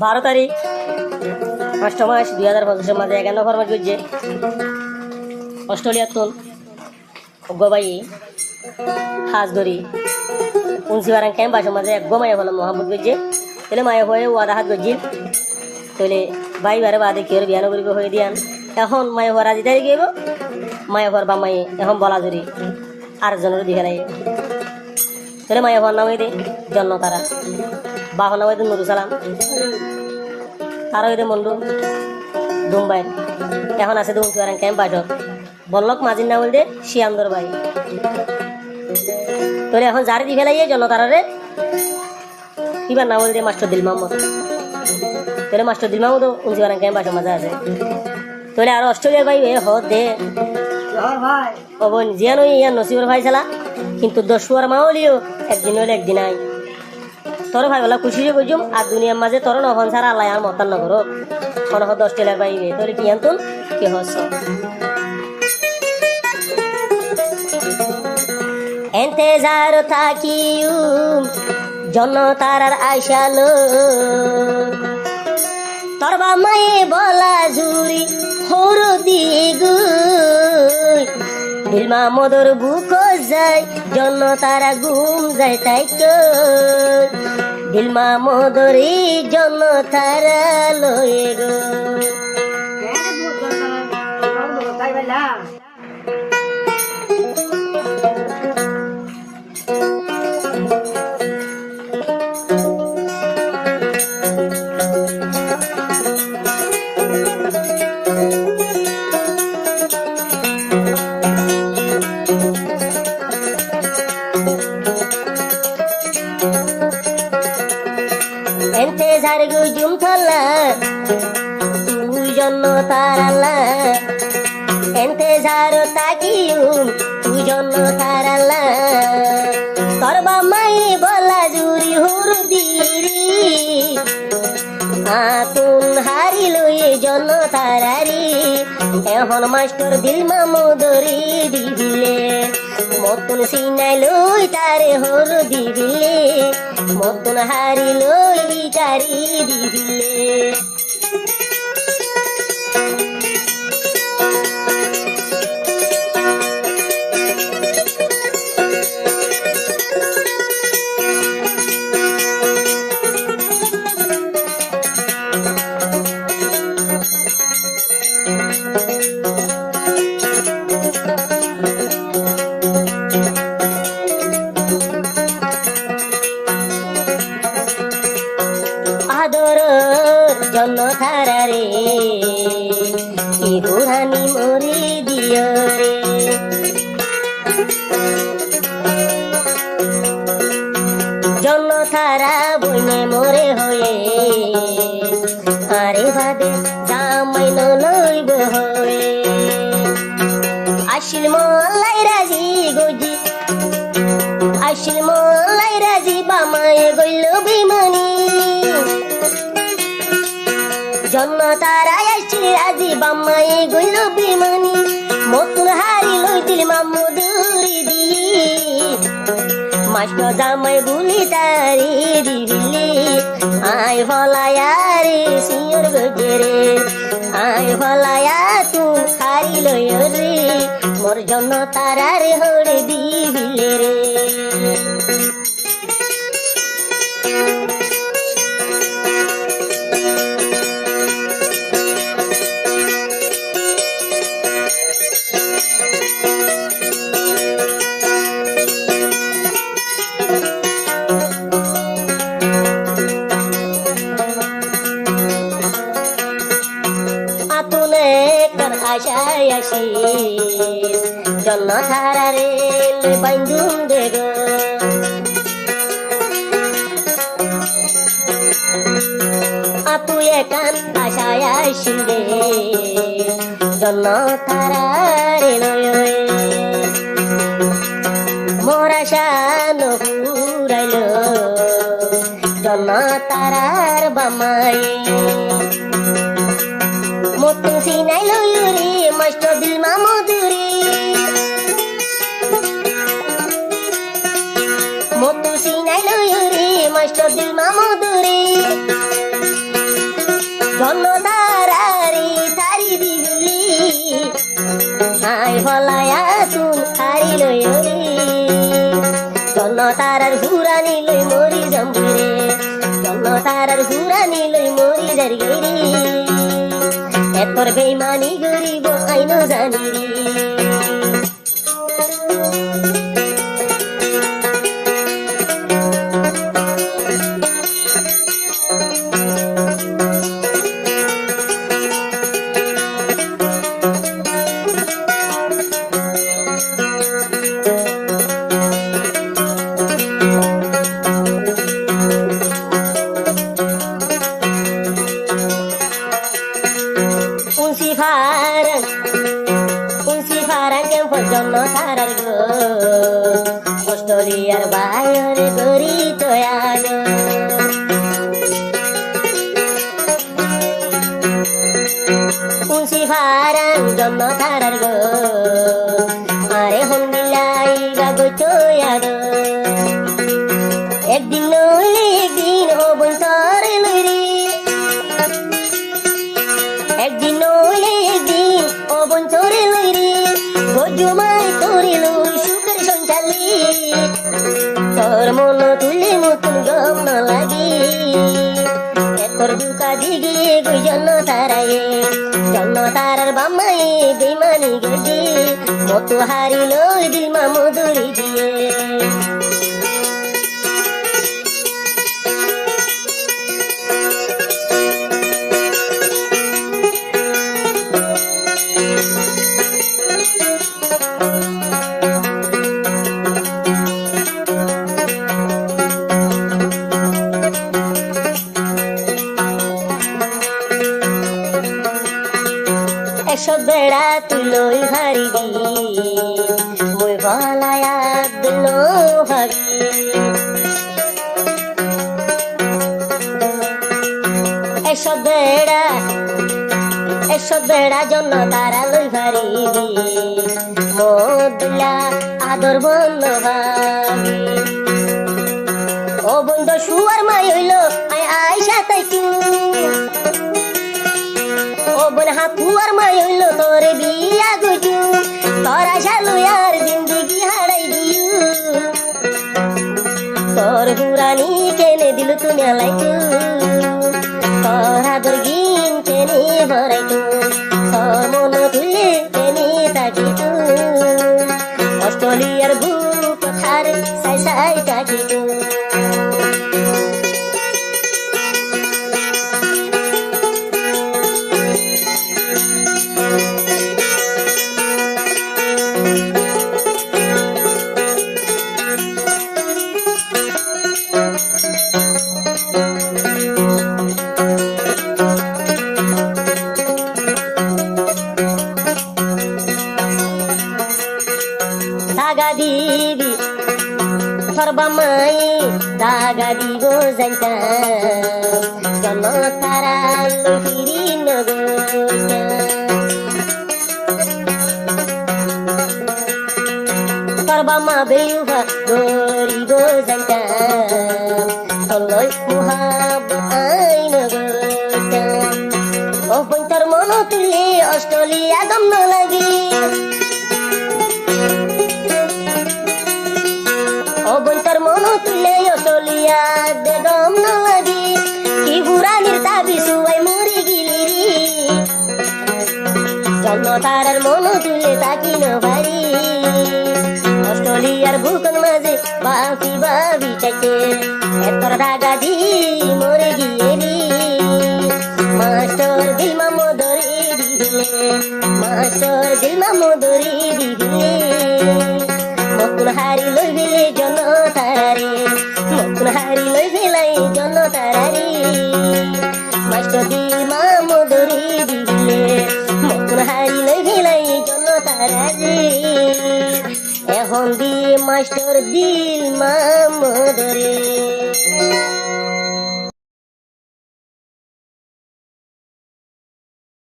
12 তারিখ 8 মাস 2025 মাঝে 51 ফরমাট করছে অস্ট্রেলিয়ার তুন অজ্ঞবাই হাজ ধরি 19 বারাং ক্যাম্প আসে মাঝে এক মায়া হলো মোহাম্মদ গজ্জে তাহলে মায়া হয়ে ওয়াদা হাত গজ্জিল তাহলে বাই বারে বাদে কি বিয়ানো করিব হয়ে দিয়ান এখন মায়া হওয়ার আজি তারিখ গেব মায়া হওয়ার বা মাই এখন বলা ধরি আর জনের দিকে নাই তাহলে মায়া হওয়ার নামে দে জন্ম তারা বাহ নামে দে নুরু সালাম আর ওই দে মন্ডু দুম্বাই এখন আছে দে 19 বারাং ক্যাম্প আসক বল্লক মাঝির নাম দে শিয়ান্দর ভাই তোরে এখন জারি দি ফেলাইয়ে জন্য তারারে কিবার নাম বলতে মাস্টার দিল মাহমুদ তোরে মাস্টার দিল মাহমুদ 19 বারাং ক্যাম্প আসে মজা আছে তোরে আর অস্ট্রেলিয়ার ভাই এ হদ দে ভাই ও বোন জিয়ান ওই ইয়ার নসিবর ভাই ছিলা কিন্তু 10 ফুয়ার মাহলিও একদিন হলে একদিন আই তোর ভাই বলা খুশি যে কইজুম আর দুনিয়ার মাঝে তোর নহন ছাড়া আল্লাহ আর মতান ন করো কোন হদ অস্ট্রেলিয়ার ভাই তোরে কি আনতুন কি হস এন্তেজার থাকিউ জন তারার আশালো তোর বা মায়ে বলা জুরি হর দিগু দিলমা মদর বুক যায় জন তারা ঘুম যায় তাই দিলমা মদরি জন তারা লয়ে গো এন্তেজার গুজুম থলা তুই জন্য তারালা এন্তেজার তাকিউম তুই জন্য তারালা তোর বামাই বলা জুরি হুর দিরি আতুন হারিল এ জন্য তারারি এখন মাস্টার দিল মামুদরি দিবিলে মতন সিনাই লই তারে হর দিবিলে মতন হারি লই তারি দিবিলে আদর জন্য থারারে কি বুড়ানি মরি দিও রে জন্য থারা বইনে মরে হয়ে আরে বাদে জামাই নইব হয়ে আসিল মোল্লাই রাজি গজি আসিল মোল্লাই রাজি বামায় গইল বিমানি জন্ম তারাই আসছিল রাজি বাম্মাই গইল বিমানি মতুন হারি লইতিল মামুদুরি দি মাস্টার জামাই বুলি তারি দিবিলি আয় ভলায়া রে সিয়র গজরে আয় ভলায়া তুম হারি লই রে মোর জন্য তারার হড়ে দিবিলে রে আশায় আসি জন্য থারারে বান্ধুন দেগ আপু একান আশায় আসি রে জন্য থারারে লয় মোর আশা নহুরাইল জন্য তারার বামাই মতন সিনাই লয়ুরি মাস্টার দিল মামুদুরি মতন সিনাই লয়ুরি মাস্টার দিল মামুদুরি হুরানি লই মরি জম্বুরে জন্য তারার হুরানি লই মরি যার গেরি এতর বেইমানি গরিব আইনো জানি রে জন্য তারার গো অস্ট্রেলিয়ার বাইরে গরি তয়াগ উনসি ফারান জন্য তারার গো আরে হন্দিলাই গাগো তয়াগ একদিন নইলে একদিন হবন তরে লইরি একদিন নইলে একদিন হবন তরে লইরি জমাই তোরে লই সুখের সঞ্চালি তোর মন তুলে নতুন গম না লাগি তোর দুকা দিগে গই জন্য তারার বামাই বেমানি গজি মতো হারি লই দিল মা মধুরি দিয়ে এসব বেড়া তুই লই হারিবি মই ভালায়া দিল ভাবি এসব বেড়া জন্য তারা লই হারিবি মদুলা আদর বন্ধ ভাবি ও বন্ধু শুয়ার মাই হইল আই আইসা তাই হাতুয়ার মাই হইল তোরে বিয়া গুজু তোরা শালু আর জিন্দগি হারাই দিউ তোর হুরানি কেনে দিল তুমি লাইতু তোরা দর্গিন কেনে ভরাইতু তোর মন তুলে কেনে তাকিতু অস্ট্রেলিয়ার বুক থার সাই সাই তাকিতু দাগা দিবি সর্বা মাই দাগা দিব জানতাম জন্য তারা লইরি নগর সর্বা মা বেউভা গরিব জানতাম তলই মুহাব আই নগর ও বইতার মন তুলে অস্ট্রেলিয়া দম ন লাগি বইতার মন তুলে অস্ট্রেলিয়া বেদম ন লাগি কি বুড়ানির তাবি সুয়াই মরি গিলি রে জন্য তারার মন তুলে তাকি ন ভারি অস্ট্রেলিয়ার বুকন মাঝে বাপি বাবি চাইতে এতর দাগা দি মরে গিয়েলি মাস্টার দিল মামো ধরে দিলে মাস্টার দিল মামো ধরে দিলে মকুন হারি লই বেলে জন তারারে মকুন হারি লই বেলাই জন তারারে মাস্টার দিল মামো ধরে দিলে মকুন হারি লই বেলাই জন তারারে এখন দি মাস্টার দিল মামো ধরে